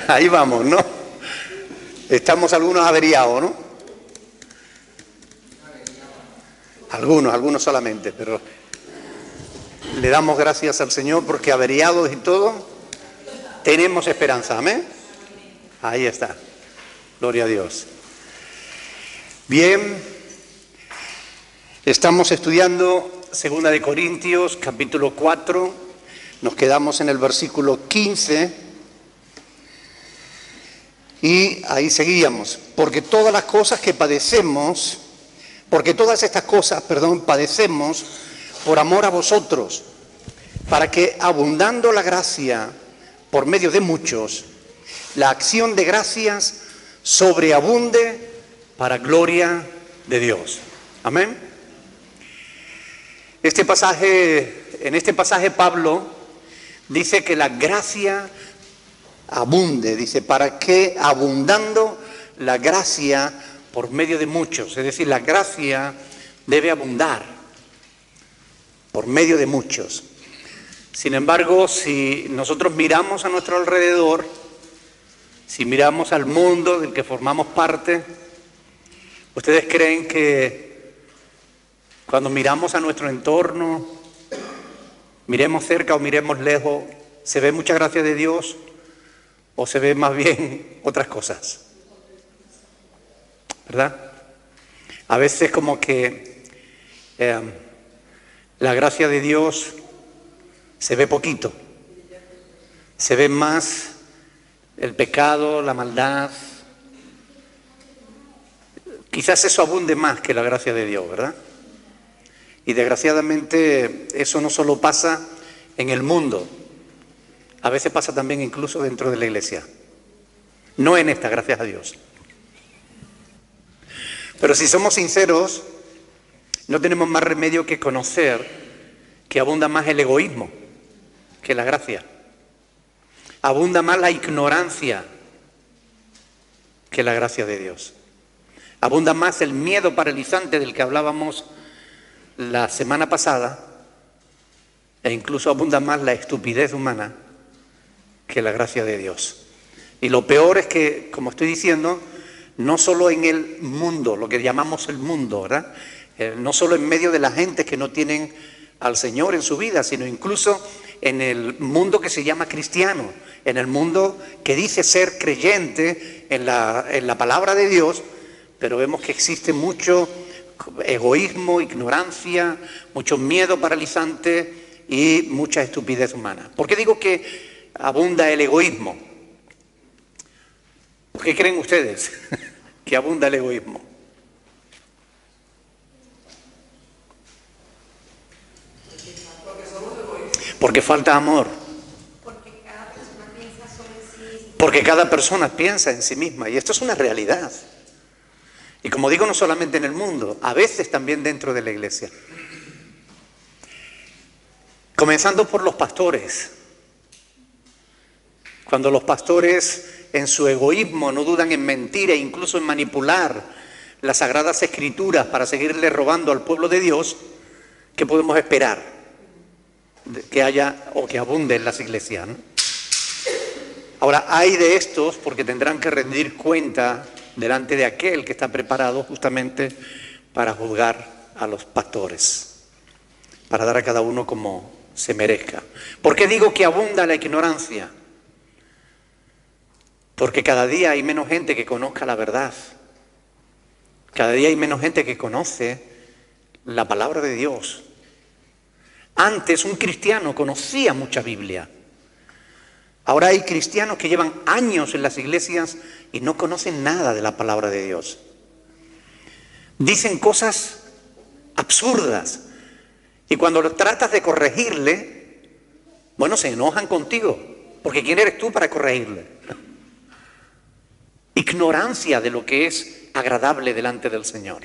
Ahí vamos, ¿no? Estamos algunos averiados, ¿no? Algunos solamente, pero le damos gracias al Señor porque averiados y todo, tenemos esperanza, ¿amén? Ahí está, gloria a Dios. Bien, estamos estudiando 2 de Corintios, capítulo 4, nos quedamos en el versículo 15 y ahí seguíamos. Porque todas estas cosas, padecemos por amor a vosotros, para que abundando la gracia por medio de muchos, la acción de gracias sobreabunde para gloria de Dios. Amén. En este pasaje Pablo dice que la gracia abunde, dice, para que abundando la gracia por medio de muchos, es decir, la gracia debe abundar por medio de muchos. Sin embargo, si nosotros miramos a nuestro alrededor, si miramos al mundo del que formamos parte, ¿ustedes creen que cuando miramos a nuestro entorno, miremos cerca o miremos lejos, se ve mucha gracia de Dios o se ve más bien otras cosas? ¿Verdad? A veces como que la gracia de Dios se ve poquito, se ve más el pecado, la maldad. Quizás eso abunde más que la gracia de Dios, ¿verdad? Y desgraciadamente eso no solo pasa en el mundo, a veces pasa también incluso dentro de la iglesia. No en esta, gracias a Dios. Pero si somos sinceros, no tenemos más remedio que conocer que abunda más el egoísmo que la gracia. Abunda más la ignorancia que la gracia de Dios. Abunda más el miedo paralizante del que hablábamos la semana pasada, e incluso abunda más la estupidez humana que la gracia de Dios. Y lo peor es que, como estoy diciendo, no solo en el mundo, lo que llamamos el mundo, ¿verdad? No solo en medio de la gente que no tienen al Señor en su vida, sino incluso en el mundo que se llama cristiano, en el mundo que dice ser creyente en la palabra de Dios, pero vemos que existe mucho egoísmo, ignorancia, mucho miedo paralizante y mucha estupidez humana. ¿Por qué digo que abunda el egoísmo? ¿Por qué creen ustedes que abunda el egoísmo? Porque falta amor. Porque cada persona piensa en sí misma. Y esto es una realidad. Y como digo, no solamente en el mundo, a veces también dentro de la iglesia. Comenzando por los pastores. Cuando los pastores en su egoísmo no dudan en mentir e incluso en manipular las sagradas escrituras para seguirle robando al pueblo de Dios, ¿qué podemos esperar? Que haya o que abunde en las iglesias, ¿no? Ahora, hay de estos porque tendrán que rendir cuenta delante de aquel que está preparado justamente para juzgar a los pastores, para dar a cada uno como se merezca. ¿Por qué digo que abunda la ignorancia? Porque cada día hay menos gente que conozca la verdad. Cada día hay menos gente que conoce la palabra de Dios. Antes un cristiano conocía mucha Biblia. Ahora hay cristianos que llevan años en las iglesias y no conocen nada de la palabra de Dios. Dicen cosas absurdas y cuando tratas de corregirle, bueno, se enojan contigo, porque ¿quién eres tú para corregirle? Ignorancia de lo que es agradable delante del Señor.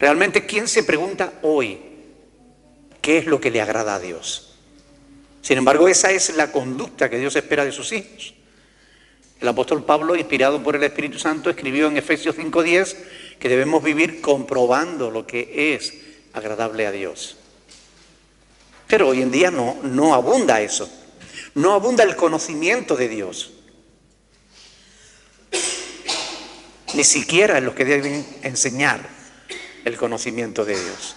Realmente, ¿quién se pregunta hoy qué es lo que le agrada a Dios? Sin embargo, esa es la conducta que Dios espera de sus hijos. El apóstol Pablo, inspirado por el Espíritu Santo, escribió en Efesios 5:10 que debemos vivir comprobando lo que es agradable a Dios. Pero hoy en día no abunda eso. No abunda el conocimiento de Dios. Ni siquiera en los que deben enseñar el conocimiento de Dios.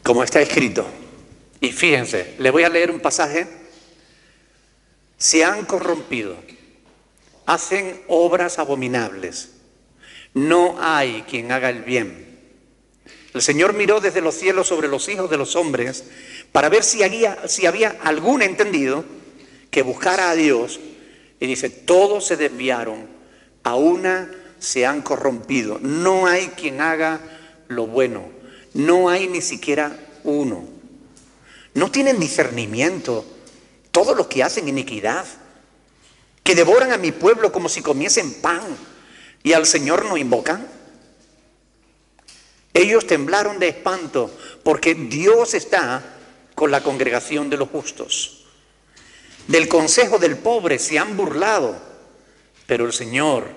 Como está escrito. Y fíjense, les voy a leer un pasaje. Se han corrompido, hacen obras abominables. No hay quien haga el bien. El Señor miró desde los cielos sobre los hijos de los hombres para ver si había algún entendido que buscara a Dios. Y dice, todos se desviaron, a una se han corrompido. No hay quien haga lo bueno. No hay ni siquiera uno. No tienen discernimiento todos los que hacen iniquidad, que devoran a mi pueblo como si comiesen pan y al Señor no invocan. Ellos temblaron de espanto porque Dios está con la congregación de los justos. Del consejo del pobre se han burlado, pero el Señor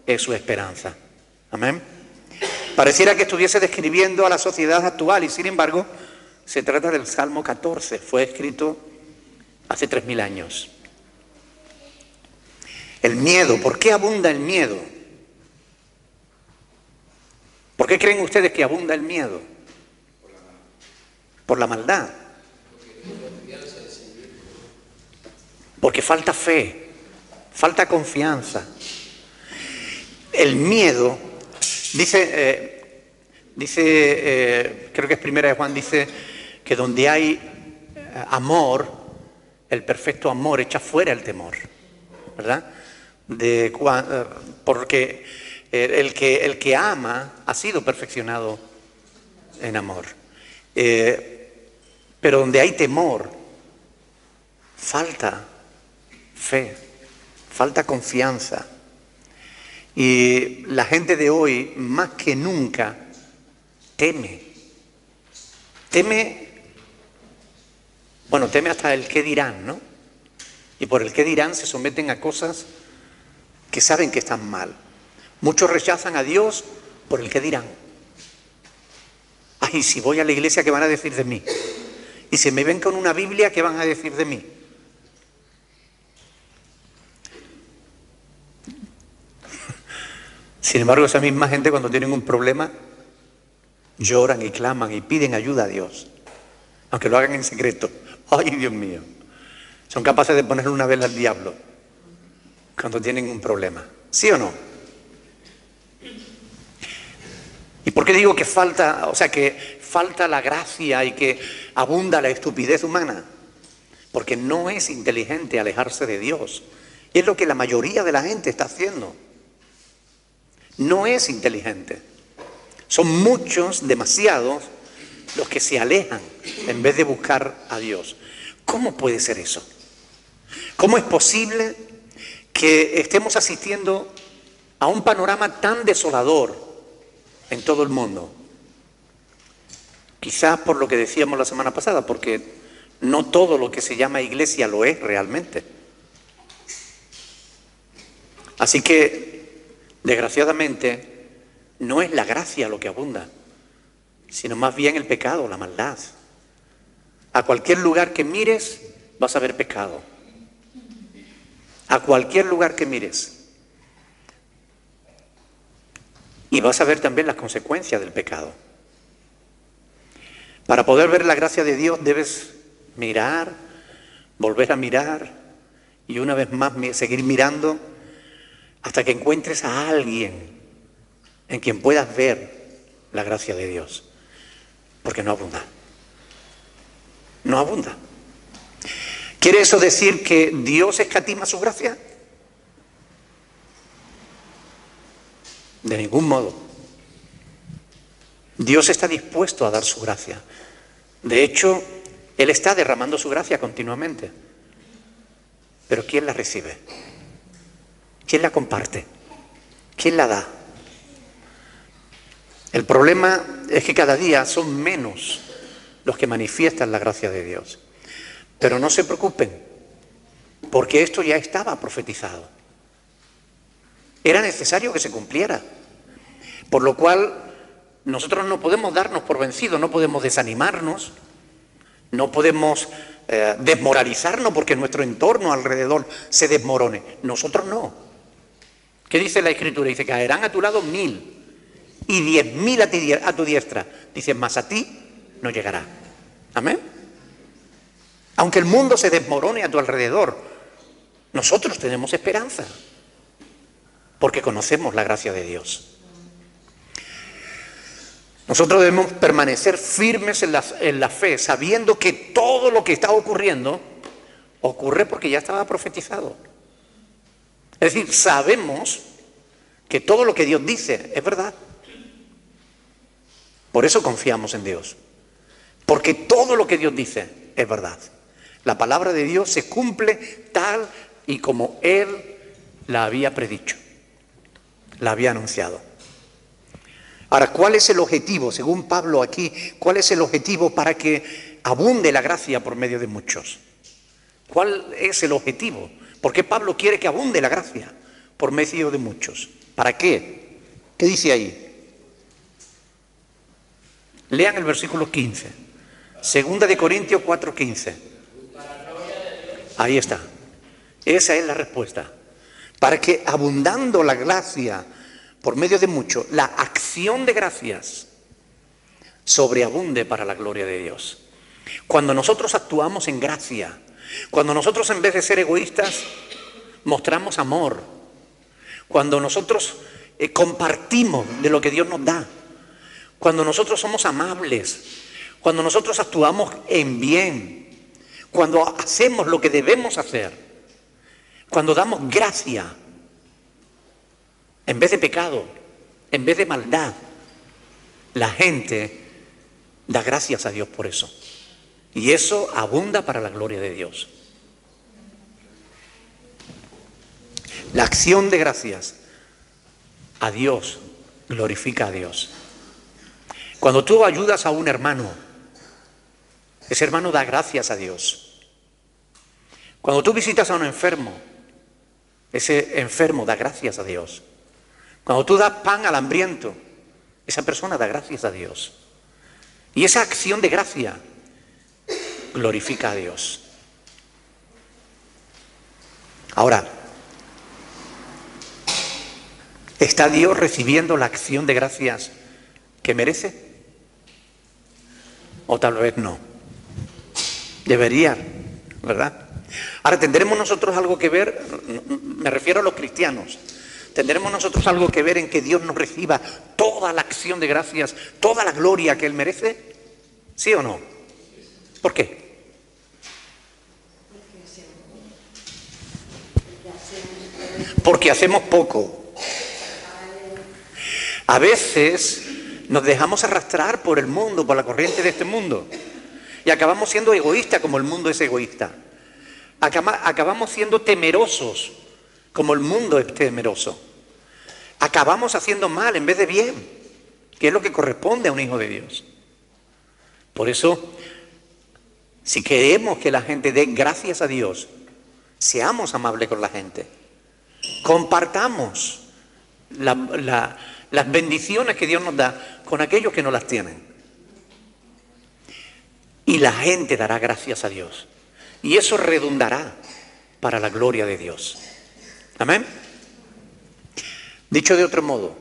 es su esperanza. Amén. Pareciera que estuviese describiendo a la sociedad actual y sin embargo se trata del Salmo 14, fue escrito hace 3000 años. El miedo, ¿por qué abunda el miedo? ¿Por qué creen ustedes que abunda el miedo? Por la maldad. Porque falta fe, falta confianza. El miedo, creo que es Primera de Juan, dice que donde hay amor, el perfecto amor echa fuera el temor, ¿verdad? Porque el que ama ha sido perfeccionado en amor. Pero donde hay temor, falta fe, falta confianza. Y la gente de hoy, más que nunca, teme. Teme hasta el qué dirán, ¿no? Y por el qué dirán se someten a cosas que saben que están mal. Muchos rechazan a Dios por el qué dirán. Ay, si voy a la iglesia, ¿qué van a decir de mí? Y si me ven con una Biblia, ¿qué van a decir de mí? Sin embargo, esa misma gente cuando tienen un problema, lloran y claman y piden ayuda a Dios, aunque lo hagan en secreto. ¡Ay, Dios mío! Son capaces de ponerle una vela al diablo cuando tienen un problema. ¿Sí o no? ¿Y por qué digo que falta la gracia y que abunda la estupidez humana? Porque no es inteligente alejarse de Dios. Y es lo que la mayoría de la gente está haciendo. No es inteligente. Son muchos, demasiados, los que se alejan en vez de buscar a Dios. ¿Cómo puede ser eso? ¿Cómo es posible que estemos asistiendo a un panorama tan desolador en todo el mundo? Quizás por lo que decíamos la semana pasada, porque no todo lo que se llama iglesia lo es realmente. Así que, desgraciadamente, no es la gracia lo que abunda, sino más bien el pecado, la maldad. A cualquier lugar que mires vas a ver pecado. A cualquier lugar que mires. Y vas a ver también las consecuencias del pecado. Para poder ver la gracia de Dios debes mirar, volver a mirar y una vez más seguir mirando hasta que encuentres a alguien en quien puedas ver la gracia de Dios. Porque no abunda. No abunda. ¿Quiere eso decir que Dios escatima su gracia? De ningún modo. Dios está dispuesto a dar su gracia. De hecho, Él está derramando su gracia continuamente. Pero ¿quién la recibe? ¿Quién la comparte? ¿Quién la da? El problema es que cada día son menos los que manifiestan la gracia de Dios. Pero no se preocupen, porque esto ya estaba profetizado. Era necesario que se cumpliera. Por lo cual, nosotros no podemos darnos por vencidos, no podemos desanimarnos, no podemos desmoralizarnos porque nuestro entorno alrededor se desmorone. Nosotros no. ¿Qué dice la Escritura? Dice, caerán a tu lado 1000 y 10.000 a tu diestra. Dice, mas a ti no llegará. Amén. Aunque el mundo se desmorone a tu alrededor, nosotros tenemos esperanza, porque conocemos la gracia de Dios. Nosotros debemos permanecer firmes en la fe, sabiendo que todo lo que está ocurriendo, ocurre porque ya estaba profetizado. Es decir, sabemos que todo lo que Dios dice es verdad. Por eso confiamos en Dios. Porque todo lo que Dios dice es verdad. La palabra de Dios se cumple tal y como Él la había predicho, la había anunciado. Ahora, ¿cuál es el objetivo? Según Pablo aquí, ¿cuál es el objetivo para que abunde la gracia por medio de muchos? ¿Cuál es el objetivo? ¿Por qué Pablo quiere que abunde la gracia por medio de muchos? ¿Para qué? ¿Qué dice ahí? Lean el versículo 15. Segunda de Corintios 4:15. Ahí está. Esa es la respuesta. Para que abundando la gracia por medio de muchos, la acción de gracias sobreabunde para la gloria de Dios. Cuando nosotros actuamos en gracia, cuando nosotros en vez de ser egoístas mostramos amor, cuando nosotros compartimos de lo que Dios nos da, cuando nosotros somos amables, cuando nosotros actuamos en bien, cuando hacemos lo que debemos hacer, cuando damos gracia en vez de pecado, en vez de maldad, la gente da gracias a Dios por eso. Y eso abunda para la gloria de Dios. La acción de gracias a Dios glorifica a Dios. Cuando tú ayudas a un hermano, ese hermano da gracias a Dios. Cuando tú visitas a un enfermo, ese enfermo da gracias a Dios. Cuando tú das pan al hambriento, esa persona da gracias a Dios. Y esa acción de gracia glorifica a Dios. Ahora, ¿está Dios recibiendo la acción de gracias que merece? O tal vez no. Debería, ¿verdad? Ahora, ¿tendremos nosotros algo que ver? Me refiero a los cristianos. ¿Tendremos nosotros algo que ver en que Dios nos reciba toda la acción de gracias, toda la gloria que Él merece? ¿Sí o no? ¿Por qué? Porque hacemos poco. A veces nos dejamos arrastrar por el mundo, por la corriente de este mundo, y acabamos siendo egoístas como el mundo es egoísta. Acabamos siendo temerosos como el mundo es temeroso. Acabamos haciendo mal en vez de bien, que es lo que corresponde a un hijo de Dios. Por eso, si queremos que la gente dé gracias a Dios, seamos amables con la gente. Compartamos las bendiciones que Dios nos da con aquellos que no las tienen. Y la gente dará gracias a Dios. Y eso redundará para la gloria de Dios. Amén. Dicho de otro modo,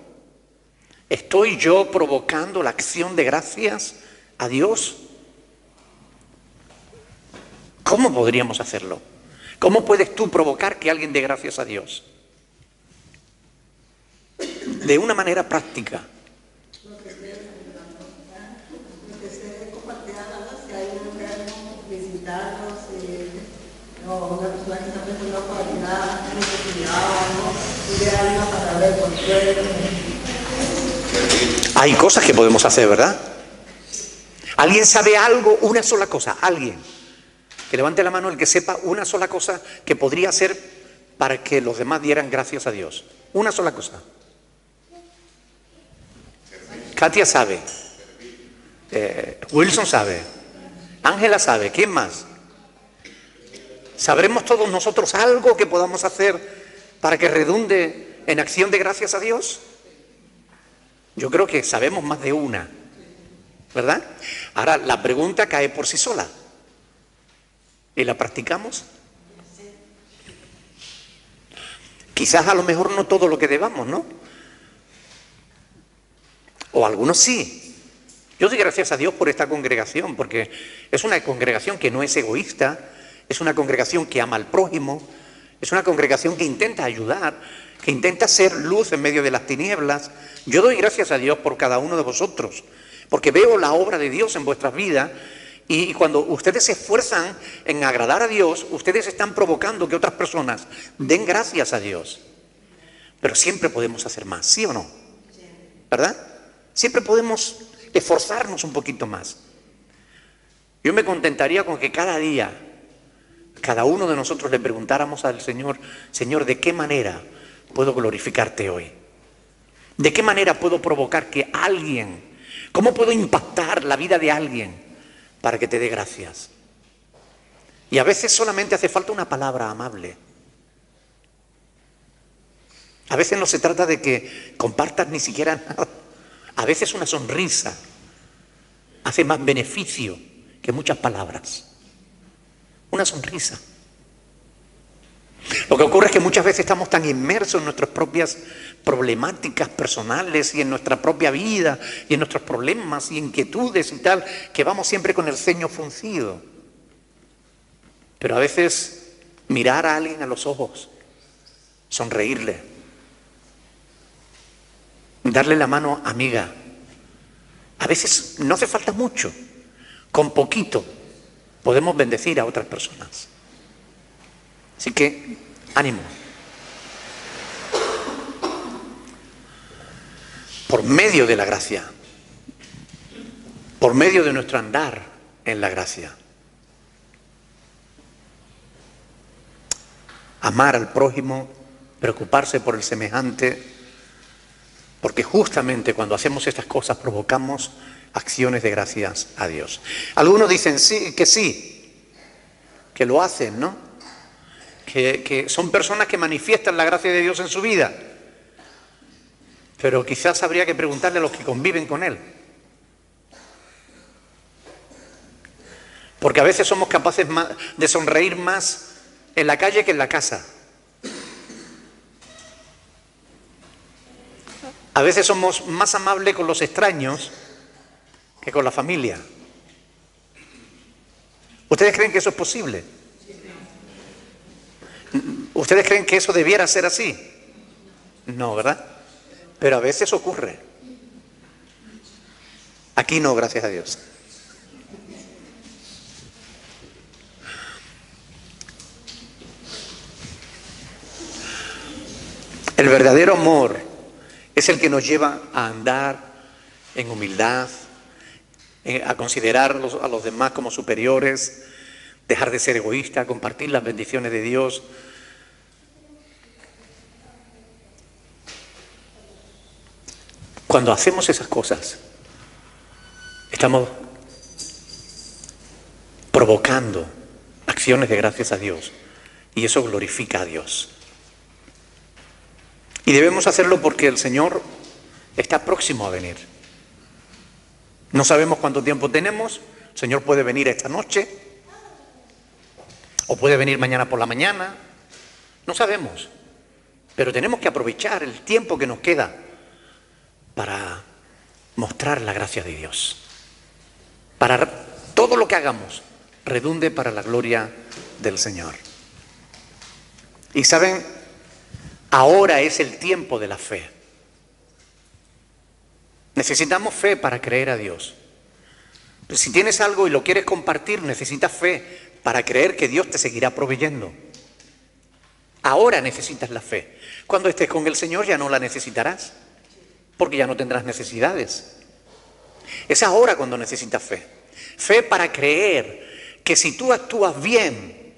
¿estoy yo provocando la acción de gracias a Dios? ¿Cómo podríamos hacerlo? ¿Cómo puedes tú provocar que alguien dé gracias a Dios? De una manera práctica. Una persona que está pensando por ayudar, necesidad o algo, y de algo para ver por qué. Hay cosas que podemos hacer, ¿verdad? ¿Alguien sabe algo? Una sola cosa, alguien. Que levante la mano el que sepa una sola cosa que podría hacer para que los demás dieran gracias a Dios. Una sola cosa. Katia sabe. Wilson sabe. Ángela sabe. ¿Quién más? ¿Sabremos todos nosotros algo que podamos hacer para que redunde en acción de gracias a Dios? Yo creo que sabemos más de una, ¿verdad? Ahora, la pregunta cae por sí sola. ¿Y la practicamos? Quizás a lo mejor no todo lo que debamos, ¿no? O algunos sí. Yo doy gracias a Dios por esta congregación, porque es una congregación que no es egoísta, es una congregación que ama al prójimo, es una congregación que intenta ayudar, que intenta ser luz en medio de las tinieblas. Yo doy gracias a Dios por cada uno de vosotros, porque veo la obra de Dios en vuestras vidas, y cuando ustedes se esfuerzan en agradar a Dios, ustedes están provocando que otras personas den gracias a Dios. Pero siempre podemos hacer más, ¿sí o no? ¿Verdad? Siempre podemos esforzarnos un poquito más. Yo me contentaría con que cada día, cada uno de nosotros le preguntáramos al Señor: Señor, ¿de qué manera puedo glorificarte hoy? ¿De qué manera puedo provocar que alguien, cómo puedo impactar la vida de alguien para que te dé gracias? Y a veces solamente hace falta una palabra amable. A veces no se trata de que compartas ni siquiera nada. A veces una sonrisa hace más beneficio que muchas palabras. Una sonrisa. Lo que ocurre es que muchas veces estamos tan inmersos en nuestras propias problemáticas personales y en nuestra propia vida y en nuestros problemas y inquietudes y tal, que vamos siempre con el ceño fruncido. Pero a veces mirar a alguien a los ojos, sonreírle, darle la mano amiga. A veces no hace falta mucho. Con poquito podemos bendecir a otras personas. Así que, ánimo. Por medio de la gracia, por medio de nuestro andar en la gracia, amar al prójimo, preocuparse por el semejante, porque justamente cuando hacemos estas cosas provocamos acciones de gracias a Dios. Algunos dicen sí, que lo hacen, ¿no? Que son personas que manifiestan la gracia de Dios en su vida. Pero quizás habría que preguntarle a los que conviven con Él. Porque a veces somos capaces de sonreír más en la calle que en la casa. A veces somos más amables con los extraños que con la familia. ¿Ustedes creen que eso es posible? ¿Ustedes creen que eso debiera ser así? No, ¿verdad? Pero a veces ocurre. Aquí no, gracias a Dios. El verdadero amor es el que nos lleva a andar en humildad, a considerar a los demás como superiores, dejar de ser egoísta, compartir las bendiciones de Dios. Cuando hacemos esas cosas, estamos provocando acciones de gracias a Dios, y eso glorifica a Dios. Y debemos hacerlo porque el Señor está próximo a venir. No sabemos cuánto tiempo tenemos. El Señor puede venir esta noche, o puede venir mañana por la mañana. No sabemos. Pero tenemos que aprovechar el tiempo que nos queda para mostrar la gracia de Dios. Para todo lo que hagamos redunde para la gloria del Señor. Y saben, ahora es el tiempo de la fe. Necesitamos fe para creer a Dios. Si tienes algo y lo quieres compartir, necesitas fe para creer que Dios te seguirá proveyendo. Ahora necesitas la fe. Cuando estés con el Señor ya no la necesitarás, porque ya no tendrás necesidades. Es ahora cuando necesitas fe. Fe para creer que si tú actúas bien,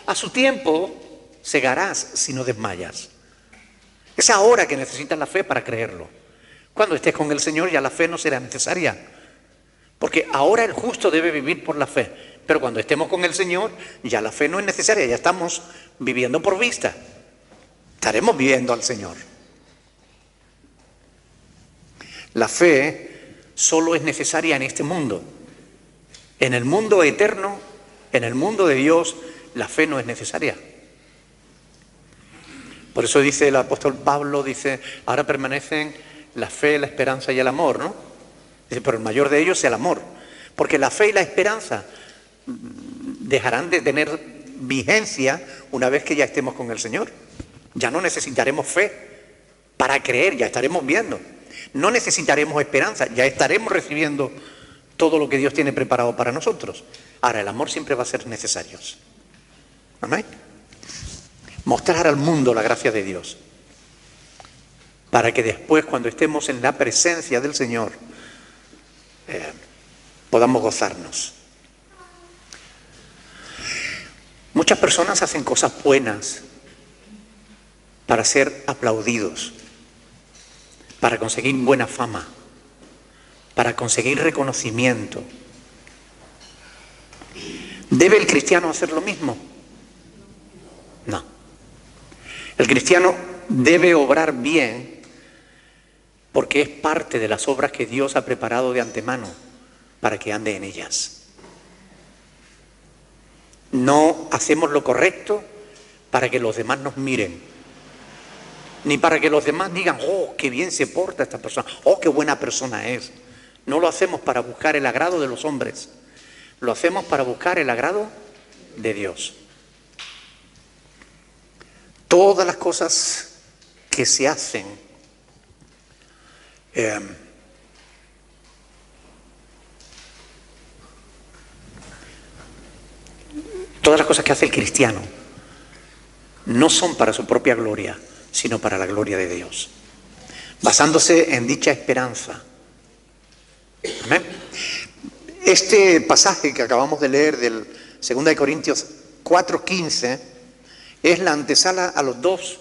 a su tiempo segarás si no desmayas. Es ahora que necesitas la fe para creerlo. Cuando estés con el Señor ya la fe no será necesaria, porque ahora el justo debe vivir por la fe. Pero cuando estemos con el Señor ya la fe no es necesaria, ya estamos viviendo por vista. Estaremos viviendo al Señor. La fe solo es necesaria en este mundo. En el mundo eterno, en el mundo de Dios, la fe no es necesaria. Por eso dice el apóstol Pablo, dice, ahora permanecen la fe, la esperanza y el amor, ¿no? Dice, pero el mayor de ellos es el amor. Porque la fe y la esperanza dejarán de tener vigencia una vez que ya estemos con el Señor. Ya no necesitaremos fe para creer, ya estaremos viendo. No necesitaremos esperanza, ya estaremos recibiendo todo lo que Dios tiene preparado para nosotros. Ahora, el amor siempre va a ser necesario. ¿Amén? Mostrar al mundo la gracia de Dios, para que después, cuando estemos en la presencia del Señor, podamos gozarnos. Muchas personas hacen cosas buenas para ser aplaudidos, para conseguir buena fama, para conseguir reconocimiento. ¿Debe el cristiano hacer lo mismo? No. El cristiano debe obrar bien porque es parte de las obras que Dios ha preparado de antemano para que ande en ellas. No hacemos lo correcto para que los demás nos miren, ni para que los demás digan, oh, qué bien se porta esta persona, oh, qué buena persona es. No lo hacemos para buscar el agrado de los hombres, lo hacemos para buscar el agrado de Dios. Todas las cosas que se hacen todas las cosas que hace el cristiano no son para su propia gloria, sino para la gloria de Dios, basándose en dicha esperanza. ¿Amén? Este pasaje que acabamos de leer del 2 Corintios 4:15 es la antesala a los dos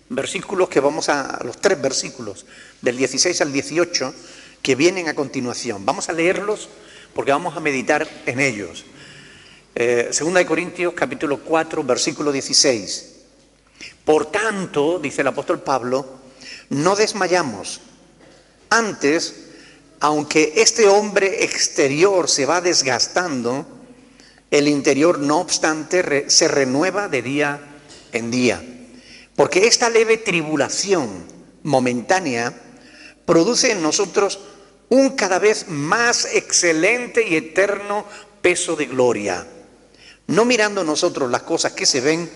versículos que a los 3 versículos del 16 al 18 que vienen a continuación. Vamos a leerlos porque vamos a meditar en ellos. 2 Corintios capítulo 4 versículo 16. Por tanto, dice el apóstol Pablo, no desmayamos. Antes, aunque este hombre exterior se va desgastando, el interior no obstante se renueva de día en día. Porque esta leve tribulación momentánea produce en nosotros un cada vez más excelente y eterno peso de gloria, no mirando nosotros las cosas que se ven,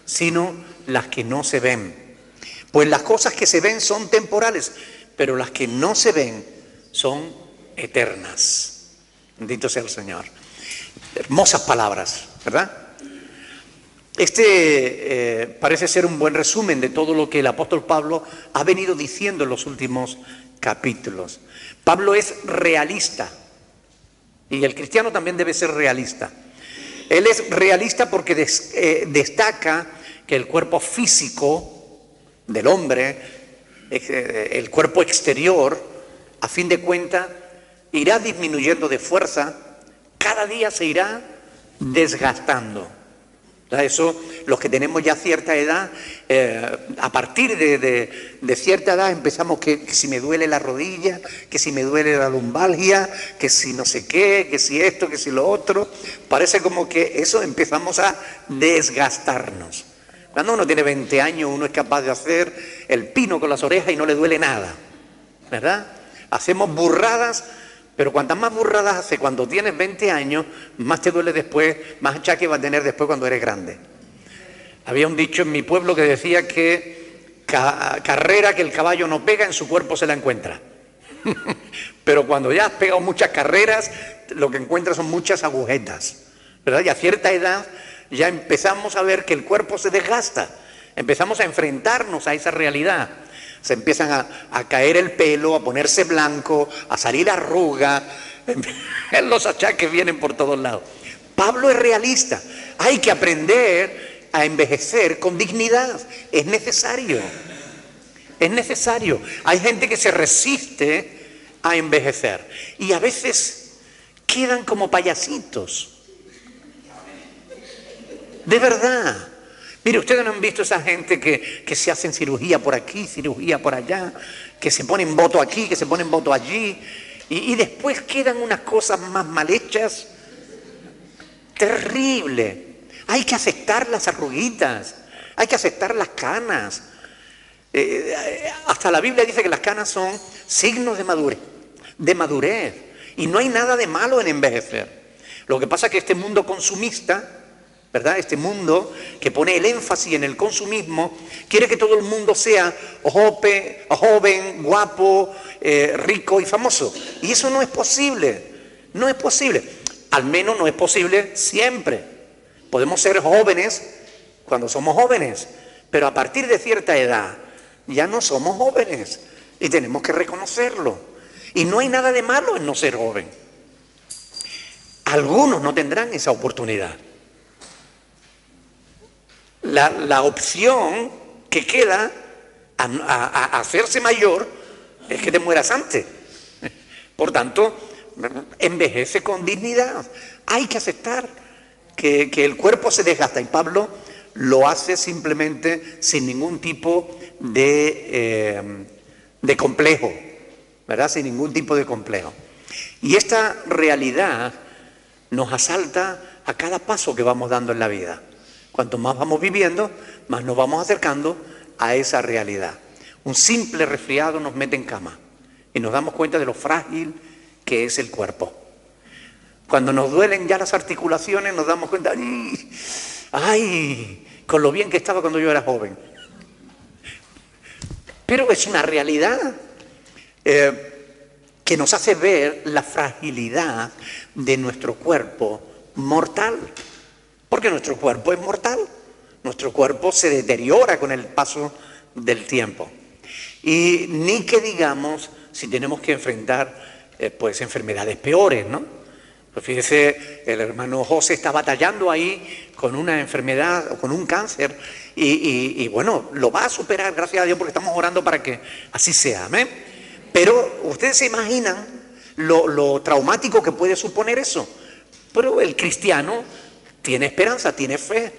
sino las que no se ven. Pues las cosas que se ven son temporales, pero las que no se ven son eternas. Bendito sea el Señor. Hermosas palabras, ¿verdad? Parece ser un buen resumen de todo lo que el apóstol Pablo ha venido diciendo en los últimos capítulos. Pablo es realista y el cristiano también debe ser realista. Él es realista porque destaca que el cuerpo físico del hombre, el cuerpo exterior, a fin de cuentas, irá disminuyendo de fuerza, cada día se irá desgastando. Eso, los que tenemos ya cierta edad, a partir de cierta edad empezamos que si me duele la rodilla, que si me duele la lumbalgia, que si no sé qué, que si esto, que si lo otro. Parece como que eso empezamos a desgastarnos. Cuando uno tiene 20 años, uno es capaz de hacer el pino con las orejas y no le duele nada, ¿verdad? Hacemos burradas. Pero cuantas más burradas hace cuando tienes 20 años, más te duele después, más achaque vas a tener después cuando eres grande. Había un dicho en mi pueblo que decía que carrera que el caballo no pega, en su cuerpo se la encuentra. Pero cuando ya has pegado muchas carreras, lo que encuentras son muchas agujetas, ¿verdad? Y a cierta edad ya empezamos a ver que el cuerpo se desgasta, empezamos a enfrentarnos a esa realidad. Se empiezan a caer el pelo, a ponerse blanco, a salir arruga. Los achaques vienen por todos lados. Pablo es realista. Hay que aprender a envejecer con dignidad. Es necesario. Es necesario. Hay gente que se resiste a envejecer. Y a veces quedan como payasitos. De verdad. Mire, ustedes no han visto esa gente que se hacen cirugía por aquí, cirugía por allá, que se ponen voto aquí, que se ponen voto allí, y después quedan unas cosas más mal hechas. Terrible. Hay que aceptar las arruguitas, hay que aceptar las canas. Hasta la Biblia dice que las canas son signos de madurez. Y no hay nada de malo en envejecer. Lo que pasa es que este mundo consumista, ¿verdad? Este mundo que pone el énfasis en el consumismo, quiere que todo el mundo sea joven, guapo, rico y famoso. Y eso no es posible, no es posible. Al menos no es posible siempre. Podemos ser jóvenes cuando somos jóvenes, pero a partir de cierta edad ya no somos jóvenes y tenemos que reconocerlo. Y no hay nada de malo en no ser joven. Algunos no tendrán esa oportunidad. La opción que queda a hacerse mayor es que te mueras antes. Por tanto, envejece con dignidad. Hay que aceptar que el cuerpo se desgasta, y Pablo lo hace simplemente sin ningún tipo de complejo, ¿verdad? Sin ningún tipo de complejo. Y esta realidad nos asalta a cada paso que vamos dando en la vida. Cuanto más vamos viviendo, más nos vamos acercando a esa realidad. Un simple resfriado nos mete en cama y nos damos cuenta de lo frágil que es el cuerpo. Cuando nos duelen ya las articulaciones, nos damos cuenta, ¡ay! Con lo bien que estaba cuando yo era joven. Pero es una realidad que nos hace ver la fragilidad de nuestro cuerpo mortal. Porque nuestro cuerpo es mortal. Nuestro cuerpo se deteriora con el paso del tiempo. Y ni que digamos si tenemos que enfrentar pues enfermedades peores, ¿no? Pues fíjese, el hermano José está batallando ahí con una enfermedad o con un cáncer y bueno, lo va a superar, gracias a Dios, porque estamos orando para que así sea, ¿amén? Pero ustedes se imaginan lo traumático que puede suponer eso. Pero el cristiano tiene esperanza, tiene fe.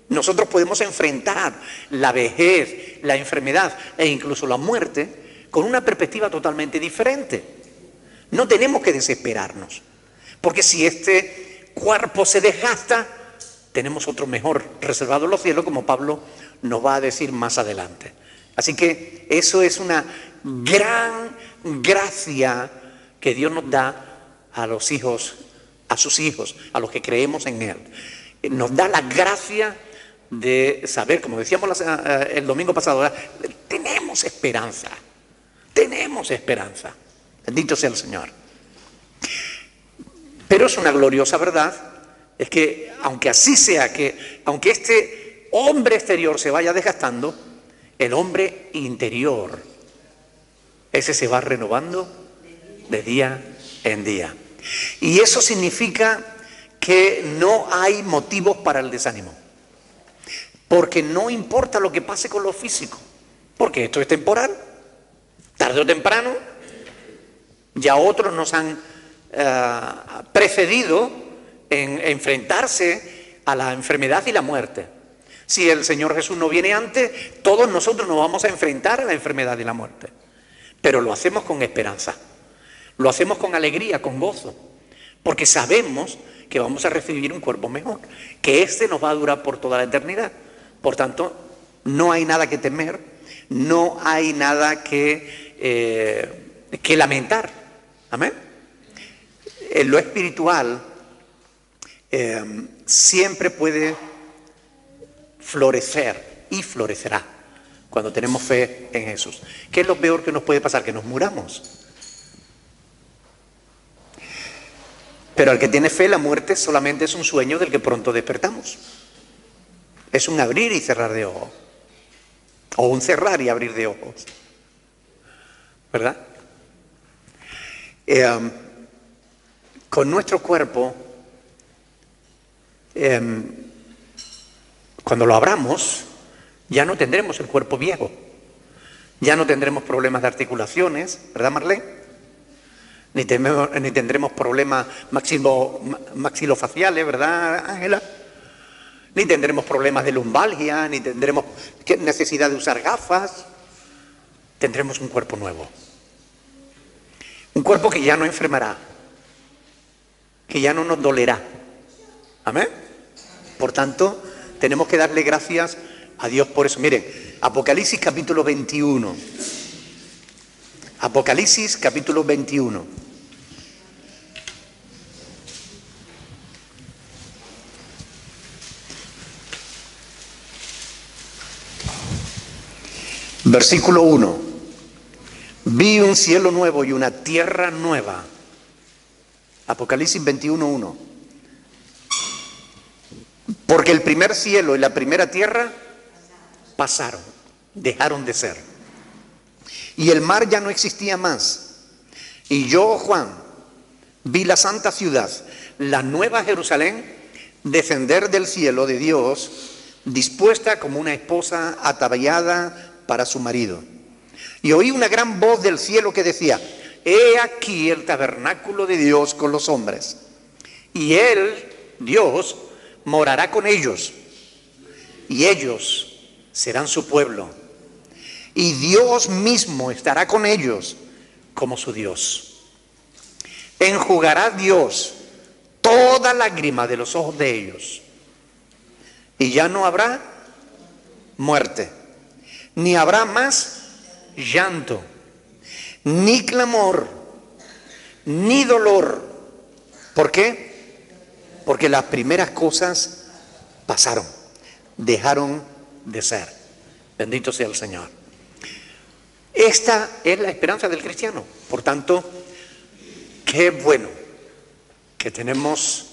Nosotros podemos enfrentar la vejez, la enfermedad e incluso la muerte con una perspectiva totalmente diferente. No tenemos que desesperarnos, porque si este cuerpo se desgasta, tenemos otro mejor reservado en los cielos, como Pablo nos va a decir más adelante. Así que eso es una gran gracia que Dios nos da a los hijos, a sus hijos, a los que creemos en Él. Nos da la gracia de saber, como decíamos el domingo pasado, ¿verdad? Tenemos esperanza, tenemos esperanza. Bendito sea el Señor. Pero es una gloriosa verdad, es que aunque así sea, que aunque este hombre exterior se vaya desgastando, el hombre interior, ese se va renovando de día en día. Y eso significa que no hay motivos para el desánimo. Porque no importa lo que pase con lo físico, porque esto es temporal. Tarde o temprano, ya otros nos han precedido en enfrentarse a la enfermedad y la muerte. Si el Señor Jesús no viene antes, todos nosotros nos vamos a enfrentar a la enfermedad y la muerte. Pero lo hacemos con esperanza, lo hacemos con alegría, con gozo, porque sabemos que vamos a recibir un cuerpo mejor, que este nos va a durar por toda la eternidad. Por tanto, no hay nada que temer, no hay nada que lamentar. Amén. En lo espiritual siempre puede florecer y florecerá cuando tenemos fe en Jesús. ¿Qué es lo peor que nos puede pasar? Que nos muramos. Pero al que tiene fe, la muerte solamente es un sueño del que pronto despertamos. Es un abrir y cerrar de ojos. O un cerrar y abrir de ojos. ¿Verdad? Con nuestro cuerpo, cuando lo abramos, ya no tendremos el cuerpo viejo. Ya no tendremos problemas de articulaciones, ¿verdad, Marlene? Ni tendremos problemas maxilofaciales, ¿verdad, Ángela? Ni tendremos problemas de lumbalgia, ni tendremos necesidad de usar gafas. Tendremos un cuerpo nuevo. Un cuerpo que ya no enfermará, que ya no nos dolerá. ¿Amén? Por tanto, tenemos que darle gracias a Dios por eso. Miren, Apocalipsis capítulo 21. Apocalipsis capítulo 21. Versículo 1. Vi un cielo nuevo y una tierra nueva. Apocalipsis 21:1. Porque el primer cielo y la primera tierra pasaron, dejaron de ser. Y el mar ya no existía más. Y yo, Juan, vi la santa ciudad, la nueva Jerusalén, descender del cielo de Dios, dispuesta como una esposa ataviada para su marido. Y oí una gran voz del cielo que decía: he aquí el tabernáculo de Dios con los hombres. Y Él, Dios, morará con ellos. Y ellos serán su pueblo. Y Dios mismo estará con ellos como su Dios. Enjugará Dios toda lágrima de los ojos de ellos. Y ya no habrá muerte, ni habrá más llanto, ni clamor, ni dolor. ¿Por qué? Porque las primeras cosas pasaron, dejaron de ser. Bendito sea el Señor. Esta es la esperanza del cristiano. Por tanto, qué bueno que tenemos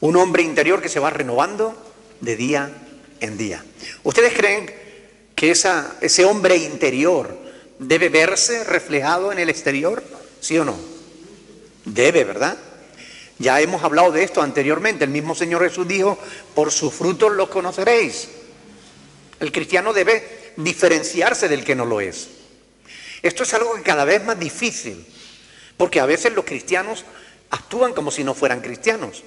un hombre interior que se va renovando de día en día. ¿Ustedes creen que ese hombre interior debe verse reflejado en el exterior? ¿Sí o no? Debe, ¿verdad? Ya hemos hablado de esto anteriormente. El mismo Señor Jesús dijo: por sus frutos los conoceréis. El cristiano debe diferenciarse del que no lo es. Esto es algo que cada vez es más difícil, porque a veces los cristianos actúan como si no fueran cristianos.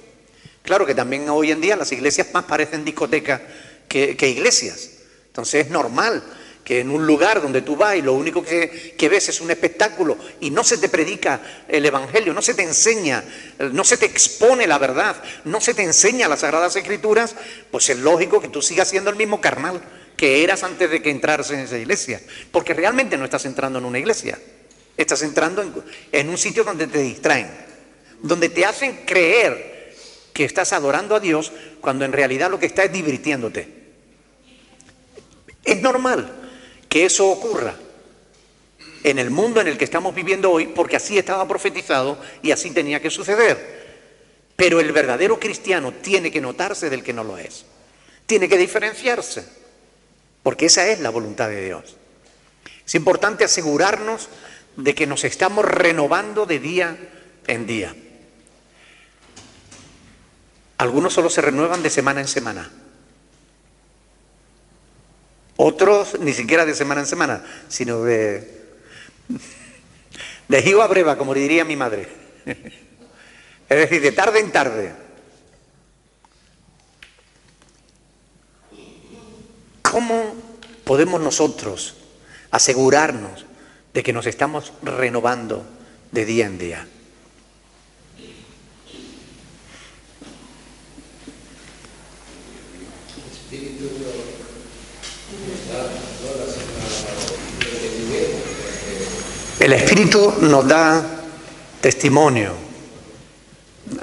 Claro que también hoy en día las iglesias más parecen discotecas que iglesias. Entonces es normal que en un lugar donde tú vas y lo único que ves es un espectáculo y no se te predica el evangelio, no se te enseña, no se te expone la verdad, no se te enseña las Sagradas Escrituras, pues es lógico que tú sigas siendo el mismo carnal que eras antes de que entraras en esa iglesia, porque realmente no estás entrando en una iglesia, estás entrando en un sitio donde te distraen, donde te hacen creer que estás adorando a Dios cuando en realidad lo que estás es divirtiéndote. Es normal que eso ocurra en el mundo en el que estamos viviendo hoy, porque así estaba profetizado y así tenía que suceder. Pero el verdadero cristiano tiene que notarse del que no lo es. Tiene que diferenciarse, porque esa es la voluntad de Dios. Es importante asegurarnos de que nos estamos renovando de día en día. Algunos solo se renuevan de semana en semana. Otros ni siquiera de semana en semana, sino de jiba a breva, como diría mi madre. Es decir, de tarde en tarde. ¿Cómo podemos nosotros asegurarnos de que nos estamos renovando de día en día? El Espíritu nos da testimonio,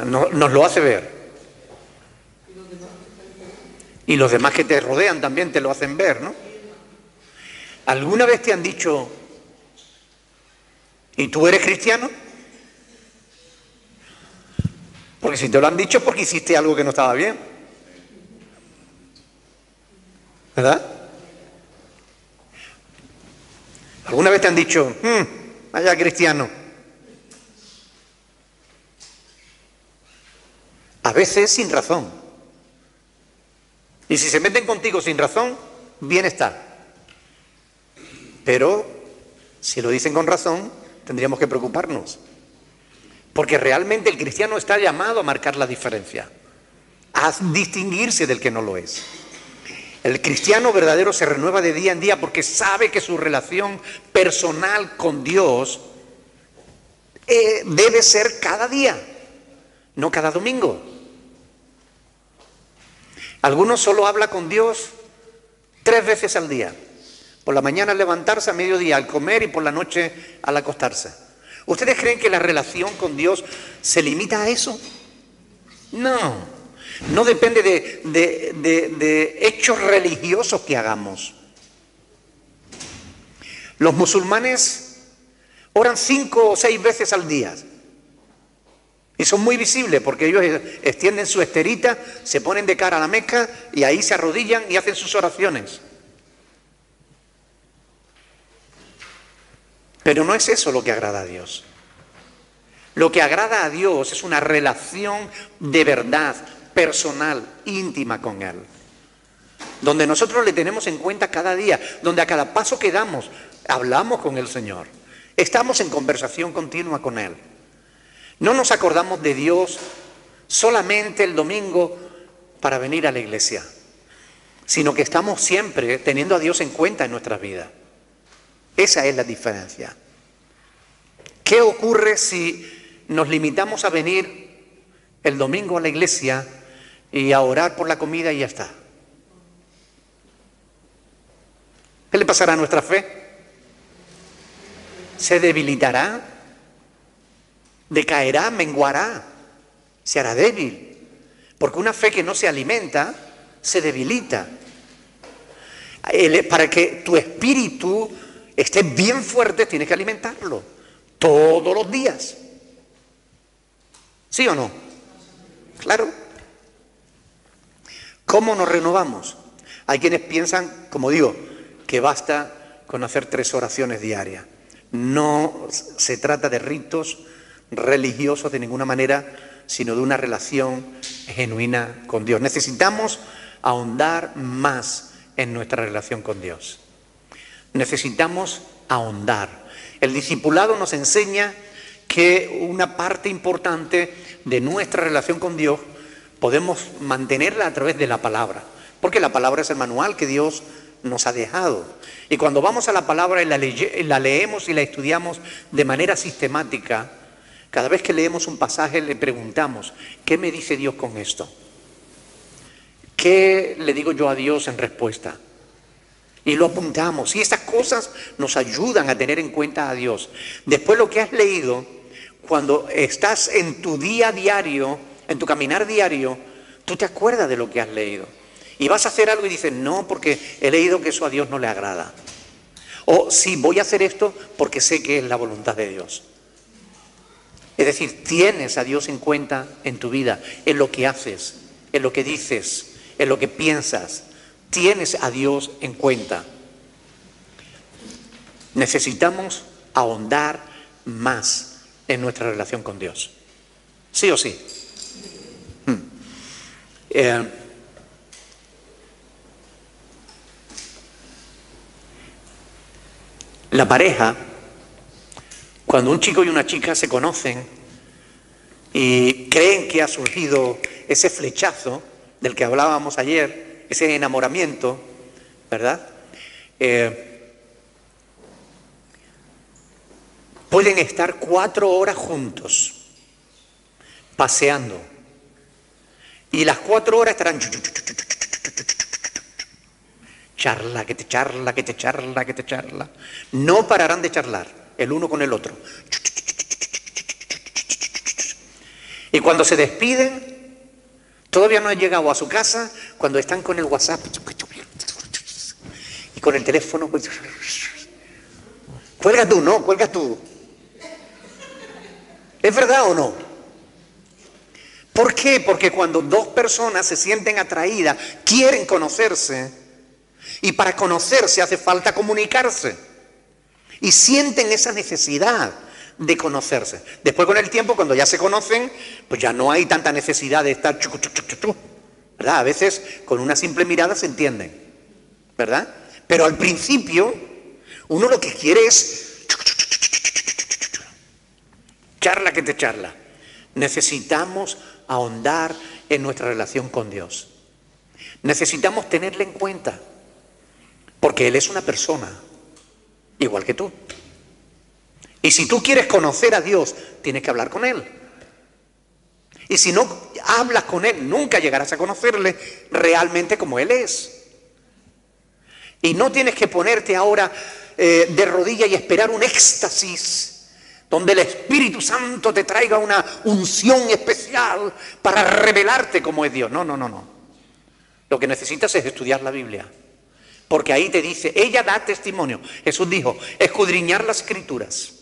nos lo hace ver. Y los demás que te rodean también te lo hacen ver, ¿no? ¿Alguna vez te han dicho: ¿y tú eres cristiano? Porque si te lo han dicho es porque hiciste algo que no estaba bien, ¿verdad? ¿Alguna vez te han dicho: vaya cristiano? A veces sin razón. Y si se meten contigo sin razón, bien está. Pero si lo dicen con razón, tendríamos que preocuparnos. Porque realmente el cristiano está llamado a marcar la diferencia, a distinguirse del que no lo es. El cristiano verdadero se renueva de día en día porque sabe que su relación personal con Dios debe ser cada día, no cada domingo. Algunos solo habla con Dios 3 veces al día. Por la mañana al levantarse, a mediodía al comer y por la noche al acostarse. ¿Ustedes creen que la relación con Dios se limita a eso? No, no depende de hechos religiosos que hagamos. Los musulmanes oran 5 o 6 veces al día. Y son muy visibles porque ellos extienden su esterita, se ponen de cara a la Meca y ahí se arrodillan y hacen sus oraciones. Pero no es eso lo que agrada a Dios. Lo que agrada a Dios es una relación de verdad, personal, íntima con Él. Donde nosotros le tenemos en cuenta cada día, donde a cada paso que damos, hablamos con el Señor. Estamos en conversación continua con Él. No nos acordamos de Dios solamente el domingo para venir a la iglesia, sino que estamos siempre teniendo a Dios en cuenta en nuestras vidas. Esa es la diferencia. ¿Qué ocurre si nos limitamos a venir el domingo a la iglesia y a orar por la comida y ya está? ¿Qué le pasará a nuestra fe? ¿Se debilitará? ¿Decaerá? ¿Menguará? ¿Se hará débil? Porque una fe que no se alimenta se debilita. Para que tu espíritu esté bien fuerte tienes que alimentarlo todos los días. ¿Sí o no? Claro. ¿Cómo nos renovamos? Hay quienes piensan, como digo, que basta con hacer 3 oraciones diarias. No se trata de ritos religiosos de ninguna manera, sino de una relación genuina con Dios. Necesitamos ahondar más en nuestra relación con Dios. Necesitamos ahondar. El discipulado nos enseña que una parte importante de nuestra relación con Dios podemos mantenerla a través de la palabra, porque la palabra es el manual que Dios nos ha dejado. Y cuando vamos a la palabra y la leemos y la estudiamos de manera sistemática, cada vez que leemos un pasaje le preguntamos, ¿qué me dice Dios con esto? ¿Qué le digo yo a Dios en respuesta? Y lo apuntamos. Y estas cosas nos ayudan a tener en cuenta a Dios. Después lo que has leído, cuando estás en tu día diario, en tu caminar diario, tú te acuerdas de lo que has leído. Y vas a hacer algo y dices, no, porque he leído que eso a Dios no le agrada. O sí, voy a hacer esto porque sé que es la voluntad de Dios. Es decir, tienes a Dios en cuenta en tu vida, en lo que haces, en lo que dices, en lo que piensas. Tienes a Dios en cuenta. Necesitamos ahondar más en nuestra relación con Dios. ¿Sí o sí? La pareja, cuando un chico y una chica se conocen y creen que ha surgido ese flechazo del que hablábamos ayer, ese enamoramiento, ¿verdad? Pueden estar 4 horas juntos, paseando. Y las 4 horas estarán charla, que te charla, que te charla, que te charla. No pararán de charlar, el uno con el otro. Y cuando se despiden, todavía no han llegado a su casa, cuando están con el WhatsApp y con el teléfono. Cuelga tú, ¿no? Cuelga tú. ¿Es verdad o no? ¿Por qué? Porque cuando 2 personas se sienten atraídas, quieren conocerse, y para conocerse hace falta comunicarse, y sienten esa necesidad de conocerse. Después, con el tiempo, cuando ya se conocen, pues ya no hay tanta necesidad de estar ¿verdad? A veces con una simple mirada se entienden, ¿verdad? Pero al principio uno lo que quiere es charla que te charla. Necesitamos ahondar en nuestra relación con Dios. Necesitamos tenerle en cuenta, porque Él es una persona igual que tú. Y si tú quieres conocer a Dios, tienes que hablar con Él. Y si no hablas con Él, nunca llegarás a conocerle realmente como Él es. Y no tienes que ponerte ahora de rodillas y esperar un éxtasis donde el Espíritu Santo te traiga una unción especial para revelarte cómo es Dios. No, no, no, no. Lo que necesitas es estudiar la Biblia. Porque ahí te dice, ella da testimonio. Jesús dijo, escudriñar las Escrituras.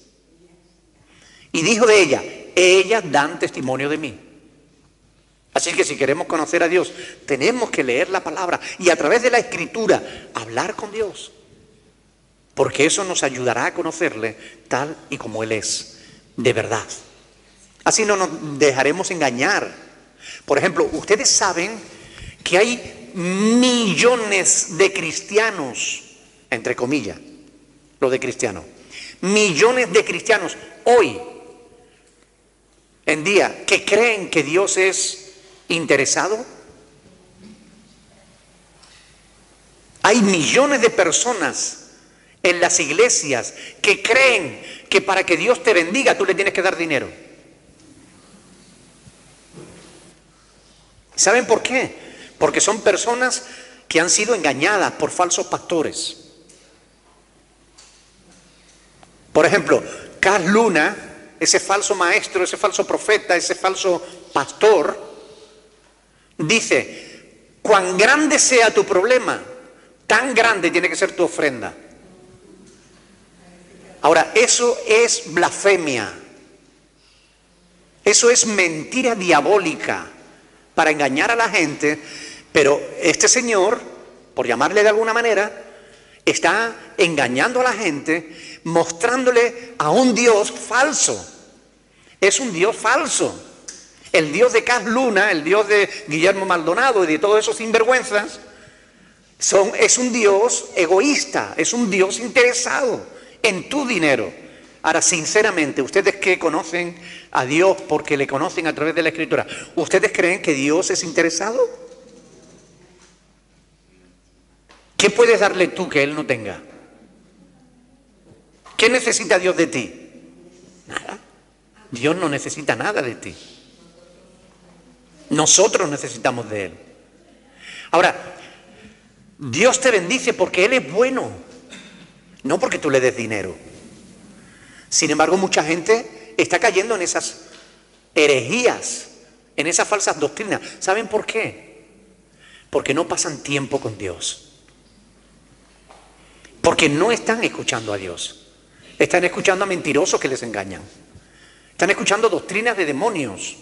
Y dijo de ella, ellas dan testimonio de mí. Así que si queremos conocer a Dios, tenemos que leer la palabra y a través de la Escritura hablar con Dios. Porque eso nos ayudará a conocerle tal y como Él es, de verdad. Así no nos dejaremos engañar. Por ejemplo, ustedes saben que hay millones de cristianos, entre comillas, lo de cristianos, millones de cristianos hoy en día que creen que Dios es interesado. Hay millones de personas en las iglesias que creen que para que Dios te bendiga tú le tienes que dar dinero. ¿Saben por qué? Porque son personas que han sido engañadas por falsos pastores. Por ejemplo, Carl Luna, ese falso maestro, ese falso profeta, ese falso pastor, dice, cuán grande sea tu problema, tan grande tiene que ser tu ofrenda. Ahora, eso es blasfemia. Eso es mentira diabólica para engañar a la gente, pero este señor, por llamarle de alguna manera, está engañando a la gente, mostrándole a un Dios falso. Es un Dios falso. El Dios de Carl Luna, el Dios de Guillermo Maldonado y de todos esos sinvergüenzas, es un Dios egoísta, es un Dios interesado en tu dinero. Ahora, sinceramente, ustedes que conocen a Dios porque le conocen a través de la Escritura, ¿ustedes creen que Dios es interesado? ¿Qué puedes darle tú que Él no tenga? ¿Qué necesita Dios de ti? Nada. Dios no necesita nada de ti. Nosotros necesitamos de Él. Ahora, Dios te bendice porque Él es bueno, no porque tú le des dinero. Sin embargo, mucha gente está cayendo en esas herejías, en esas falsas doctrinas. ¿Saben por qué? Porque no pasan tiempo con Dios. Porque no están escuchando a Dios. Están escuchando a mentirosos que les engañan. Están escuchando doctrinas de demonios.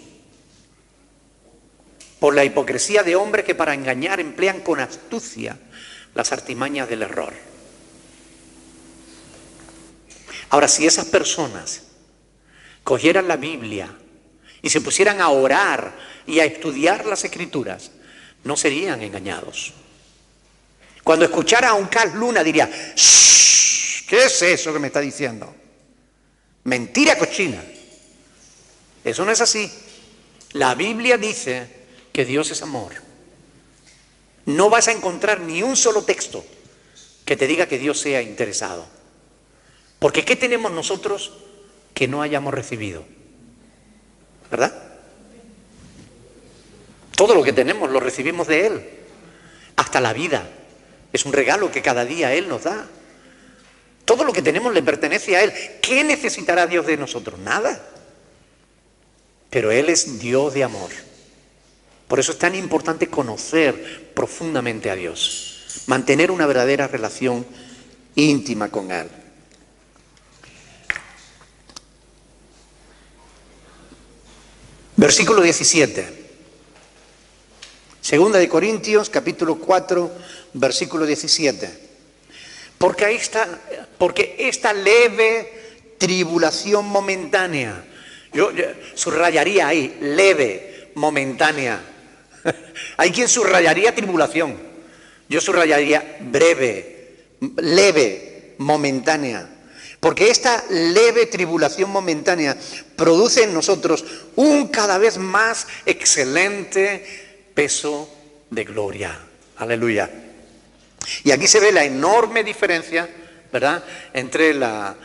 Por la hipocresía de hombres que para engañar emplean con astucia las artimañas del error. Ahora, si esas personas cogieran la Biblia y se pusieran a orar y a estudiar las Escrituras, no serían engañados. Cuando escuchara a un Carl Luna diría, "Shh, ¿qué es eso que me está diciendo? Mentira cochina". Eso no es así. La Biblia dice que Dios es amor. No vas a encontrar ni un solo texto que te diga que Dios sea interesado. Porque ¿qué tenemos nosotros que no hayamos recibido? ¿Verdad? Todo lo que tenemos lo recibimos de Él. Hasta la vida. Es un regalo que cada día Él nos da. Todo lo que tenemos le pertenece a Él. ¿Qué necesitará Dios de nosotros? Nada. Pero Él es Dios de amor. Por eso es tan importante conocer profundamente a Dios. Mantener una verdadera relación íntima con Él. Versículo 17. Segunda de Corintios, capítulo 4, versículo 17. Porque esta leve tribulación momentánea, yo subrayaría ahí, leve, momentánea. Hay quien subrayaría tribulación. Yo subrayaría breve, leve, momentánea. Porque esta leve tribulación momentánea produce en nosotros un cada vez más excelente peso de gloria. Aleluya. Y aquí se ve la enorme diferencia, ¿verdad?, entre la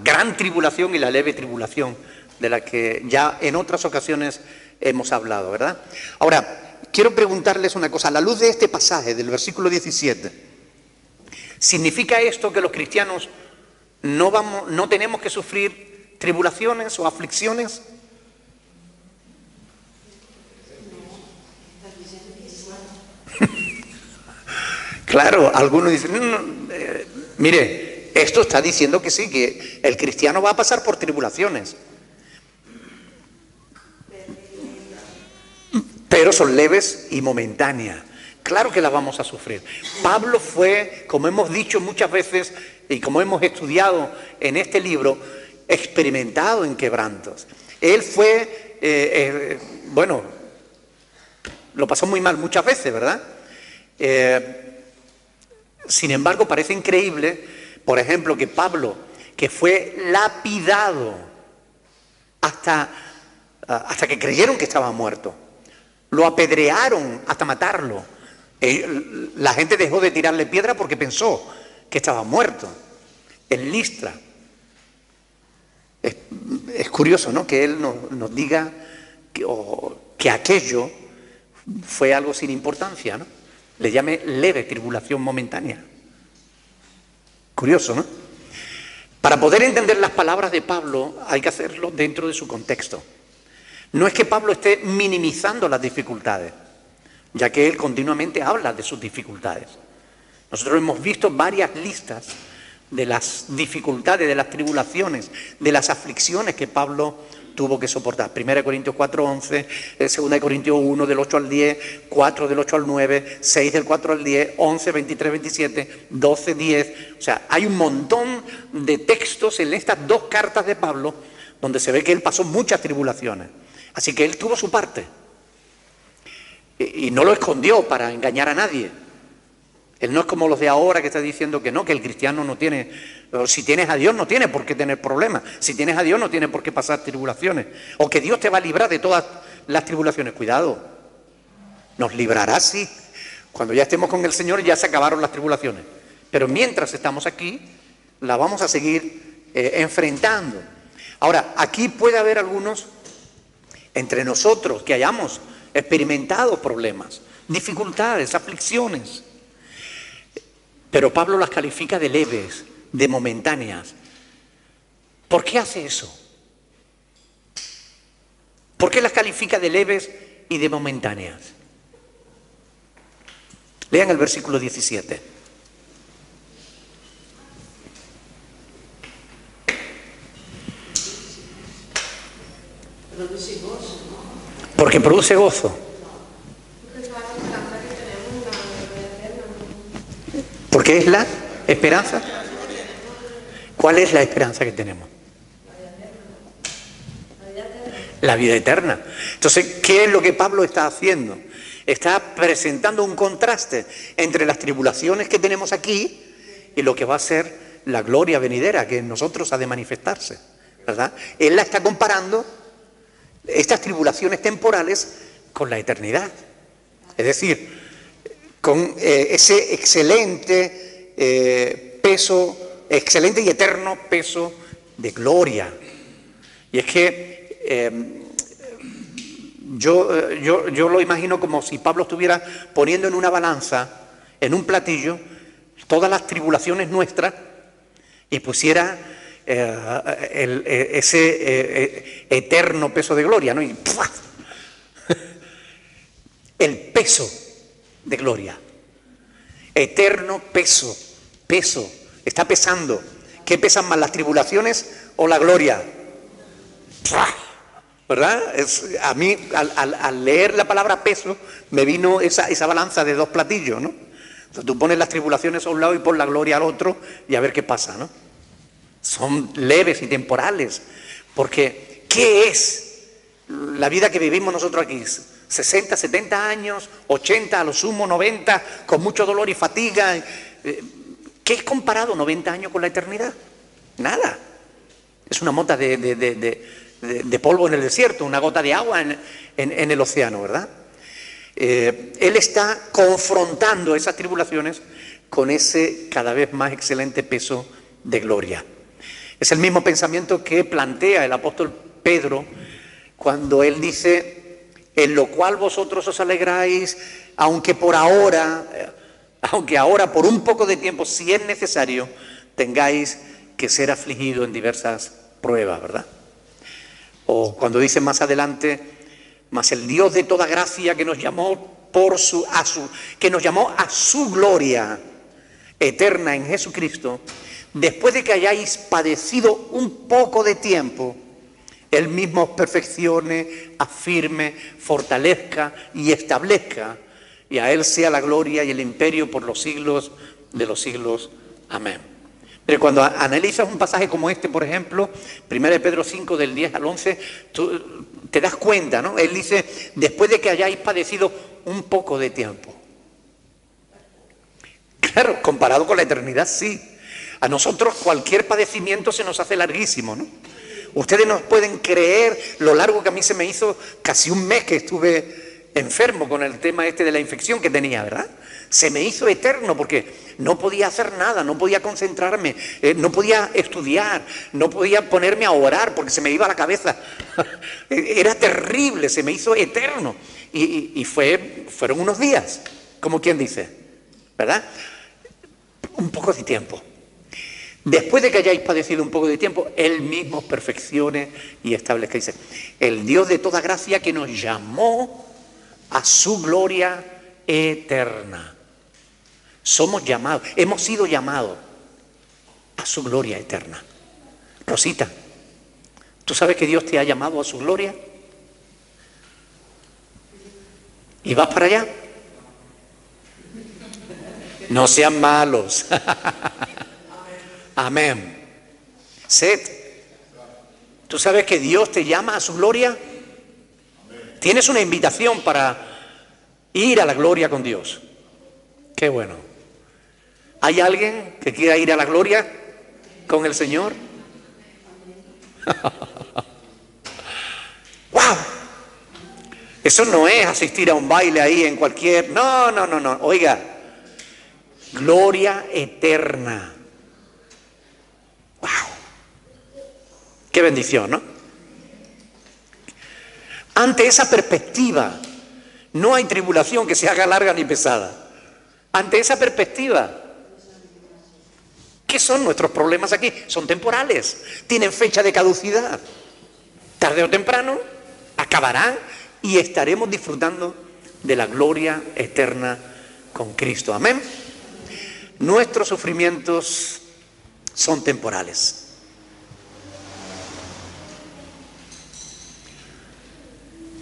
gran tribulación y la leve tribulación, de la que ya en otras ocasiones hemos hablado, ¿verdad? Ahora, quiero preguntarles una cosa. A la luz de este pasaje del versículo 17, ¿significa esto que los cristianos no tenemos que sufrir tribulaciones o aflicciones? Claro, algunos dicen, mire, esto está diciendo que sí, que el cristiano va a pasar por tribulaciones. Pero son leves y momentáneas. Claro que las vamos a sufrir. Pablo fue, como hemos dicho muchas veces y como hemos estudiado en este libro, experimentado en quebrantos. Él fue, bueno, lo pasó muy mal muchas veces, ¿verdad? Sin embargo, parece increíble, por ejemplo, que Pablo, que fue lapidado hasta que creyeron que estaba muerto, lo apedrearon hasta matarlo. La gente dejó de tirarle piedra porque pensó que estaba muerto. En Listra. Es curioso, ¿no?, que él nos diga que aquello fue algo sin importancia, ¿no? Le llame leve tribulación momentánea. Curioso, ¿no? Para poder entender las palabras de Pablo hay que hacerlo dentro de su contexto. No es que Pablo esté minimizando las dificultades, ya que él continuamente habla de sus dificultades. Nosotros hemos visto varias listas de las dificultades, de las tribulaciones, de las aflicciones que Pablo tuvo que soportar. 1 Corintios 4:11, 2 Corintios 1 del 8 al 10, 4 del 8 al 9, 6 del 4 al 10, 11, 23, 27, 12, 10. O sea, hay un montón de textos en estas dos cartas de Pablo donde se ve que él pasó muchas tribulaciones. Así que él tuvo su parte. Y no lo escondió para engañar a nadie. Él no es como los de ahora que está diciendo que no, que el cristiano no tiene, si tienes a Dios no tienes por qué tener problemas, si tienes a Dios no tienes por qué pasar tribulaciones, o que Dios te va a librar de todas las tribulaciones. Cuidado, nos librará, sí, cuando ya estemos con el Señor ya se acabaron las tribulaciones, pero mientras estamos aquí las vamos a seguir enfrentando. Ahora, aquí puede haber algunos entre nosotros que hayamos experimentado problemas, dificultades, aflicciones. Pero Pablo las califica de leves, de momentáneas. ¿Por qué hace eso? ¿Por qué las califica de leves y de momentáneas? Lean el versículo 17. Produce gozo, ¿no? Porque produce gozo. ¿Porque es la esperanza? ¿Cuál es la esperanza que tenemos? La vida eterna. Entonces, ¿qué es lo que Pablo está haciendo? Está presentando un contraste entre las tribulaciones que tenemos aquí y lo que va a ser la gloria venidera que en nosotros ha de manifestarse, ¿verdad? Él la está comparando, estas tribulaciones temporales, con la eternidad. Es decir, con ese excelente peso, excelente y eterno peso de gloria. Y es que yo lo imagino como si Pablo estuviera poniendo en una balanza, en un platillo, todas las tribulaciones nuestras y pusiera ese eterno peso de gloria, ¿no? Y ¡pua! El peso de gloria, eterno peso, está pesando. ¿Qué pesan más, las tribulaciones o la gloria? ¿Verdad? A mí, al leer la palabra peso, me vino esa balanza de dos platillos, ¿no? Entonces tú pones las tribulaciones a un lado y pones la gloria al otro y a ver qué pasa, ¿no? Son leves y temporales, porque ¿qué es la vida que vivimos nosotros aquí? 60, 70 años, 80, a lo sumo 90, con mucho dolor y fatiga. ¿Qué es comparado 90 años con la eternidad? Nada. Es una mota de polvo en el desierto, una gota de agua en el océano, ¿verdad? Él está confrontando esas tribulaciones con ese cada vez más excelente peso de gloria. Es el mismo pensamiento que plantea el apóstol Pedro cuando él dice en lo cual vosotros os alegráis, aunque ahora por un poco de tiempo, si es necesario, tengáis que ser afligidos en diversas pruebas, ¿verdad? O cuando dice más adelante, mas el Dios de toda gracia que nos llamó a su gloria eterna en Jesucristo, después de que hayáis padecido un poco de tiempo, Él mismo os perfeccione, afirme, fortalezca y establezca, y a Él sea la gloria y el imperio por los siglos de los siglos. Amén. Pero cuando analizas un pasaje como este, por ejemplo, 1 Pedro 5, del 10 al 11, tú te das cuenta, ¿no? Él dice, después de que hayáis padecido un poco de tiempo. Claro, comparado con la eternidad, sí. A nosotros cualquier padecimiento se nos hace larguísimo, ¿no? Ustedes no pueden creer lo largo que a mí se me hizo casi un mes que estuve enfermo con el tema este de la infección que tenía, ¿verdad? Se me hizo eterno porque no podía hacer nada, no podía concentrarme, no podía estudiar, no podía ponerme a orar porque se me iba la cabeza. Era terrible, se me hizo eterno. Y fueron unos días, como quien dice, ¿verdad? Un poco de tiempo. Después de que hayáis padecido un poco de tiempo, Él mismo os perfeccione y establezca. Dice, el Dios de toda gracia que nos llamó a su gloria eterna. Somos llamados, hemos sido llamados a su gloria eterna. Rosita, ¿tú sabes que Dios te ha llamado a su gloria? ¿Y vas para allá? No sean malos. Amén. Seth, ¿tú sabes que Dios te llama a su gloria? Tienes una invitación para ir a la gloria con Dios. Qué bueno. ¿Hay alguien que quiera ir a la gloria con el Señor? ¡Wow! Eso no es asistir a un baile ahí en cualquier... No. Oiga, gloria eterna. ¡Wow! ¡Qué bendición!, ¿no? Ante esa perspectiva, no hay tribulación que se haga larga ni pesada. Ante esa perspectiva, ¿qué son nuestros problemas aquí? Son temporales, tienen fecha de caducidad. Tarde o temprano acabarán y estaremos disfrutando de la gloria eterna con Cristo. Amén. Nuestros sufrimientos son temporales.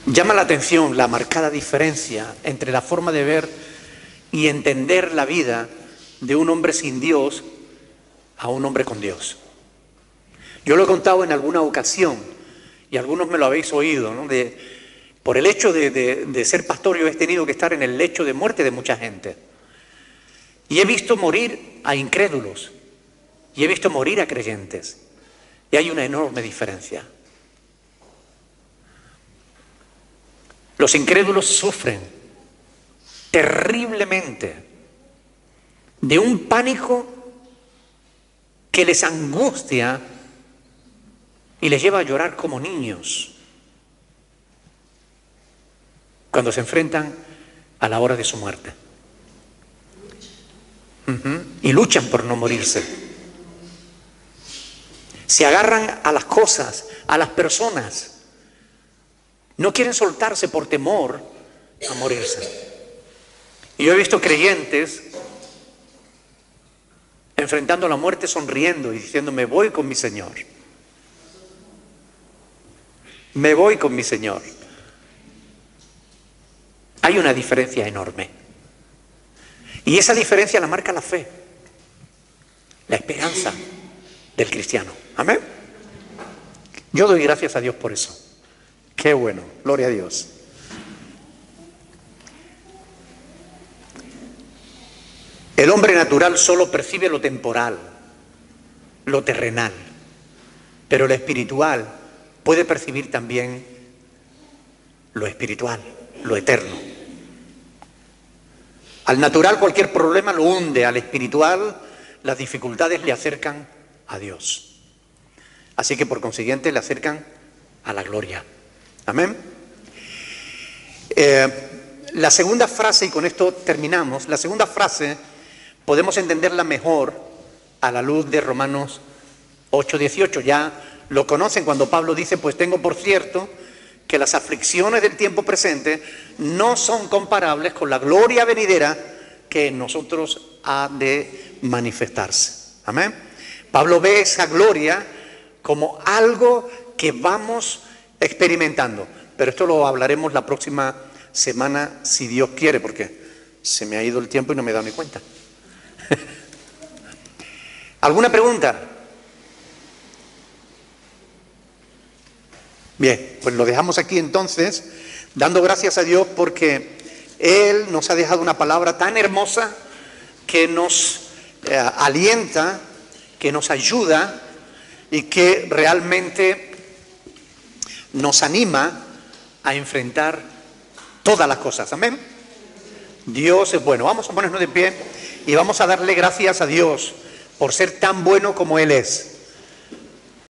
Llama la atención la marcada diferencia entre la forma de ver y entender la vida de un hombre sin Dios a un hombre con Dios. Yo lo he contado en alguna ocasión y algunos me lo habéis oído, ¿no? Por el hecho de ser pastor, yo he tenido que estar en el lecho de muerte de mucha gente. Y he visto morir a incrédulos y he visto morir a creyentes. Y hay una enorme diferencia. Los incrédulos sufren terriblemente de un pánico que les angustia y les lleva a llorar como niños cuando se enfrentan a la hora de su muerte. Y luchan por no morirse. Se agarran a las cosas, a las personas. No quieren soltarse por temor a morirse. Y yo he visto creyentes enfrentando la muerte sonriendo y diciendo, me voy con mi Señor. Me voy con mi Señor. Hay una diferencia enorme. Y esa diferencia la marca la fe, la esperanza del cristiano. Amén. Yo doy gracias a Dios por eso. Qué bueno, gloria a Dios. El hombre natural solo percibe lo temporal, lo terrenal, pero el espiritual puede percibir también lo espiritual, lo eterno. Al natural cualquier problema lo hunde, al espiritual las dificultades le acercan a Dios. Así que por consiguiente le acercan a la gloria. Amén. La segunda frase, y con esto terminamos, la segunda frase podemos entenderla mejor a la luz de Romanos 8:18. Ya lo conocen cuando Pablo dice, pues tengo por cierto que las aflicciones del tiempo presente no son comparables con la gloria venidera que en nosotros ha de manifestarse. Amén. Pablo ve esa gloria como algo que vamos experimentando. Pero esto lo hablaremos la próxima semana, si Dios quiere, porque se me ha ido el tiempo y no me he dado ni cuenta. ¿Alguna pregunta? Bien, pues lo dejamos aquí entonces, dando gracias a Dios porque Él nos ha dejado una palabra tan hermosa que nos alienta, que nos ayuda y que realmente nos anima a enfrentar todas las cosas. Amén. Dios es bueno. Vamos a ponernos de pie y vamos a darle gracias a Dios por ser tan bueno como Él es.